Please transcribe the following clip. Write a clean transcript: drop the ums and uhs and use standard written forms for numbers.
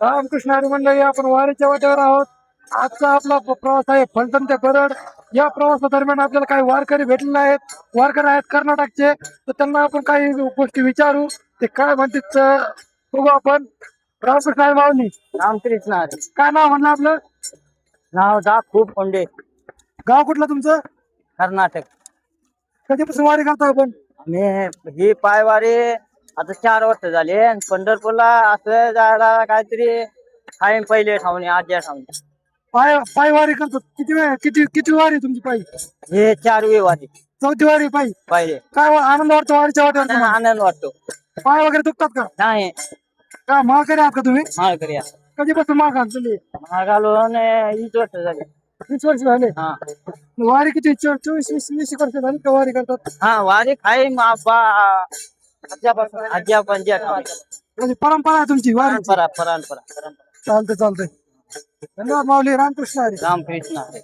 रामकृष्ण हरी मंडळी, आपण वारीच्या वाटेवर आहोत. आजचा आपला प्रवास आहे फलटण ते बरड. या प्रवासादरम्यान आपल्याला काही वारकरी भेटलेले आहेत. वारकरी आहेत कर्नाटकचे, तर त्यांना आपण काही गोष्टी विचारू. ते काय म्हणतात बघू आपण. रामकृष्ण हरी माऊली. रामकृष्ण हरी. काय नाव म्हणलं आपलं? नाव खूप कोंडे, गाव कुठलं तुमचं? कर्नाटक. कधीपासून वारी करता आपण? आम्ही ही पायवारी आता 4 वर्ष झाले. आणि पंढरपूरला असं जायला काहीतरी आहे पहिले ठाऊन आज्या ठाऊन. पाय वारी करतो. किती वेळ किती वारी तुमची पायी? हे 4वी वारी. 4थी वारी पायी. पहिले काय आनंद वाटतो वारीच्या वाटेवर तुम्हाला? आनंद वाटतो. पाय वगैरे दुखतात का? नाही का माळकरी आहात का तुम्ही? माळकरी कधीपासून माळ घालतली? घालून 20 वर्ष झाले. 20 वर्ष झाले. हा वारी किती 24-20 वर्ष झाली का वारी करतात? हा वारी खाई आज्या पंजा म्हणजे परंपरा आहे तुमची वारी? परंपरा. चालतंय. धन्यवाद माऊली. रामकृष्ण हरी. रामकृष्ण हरी.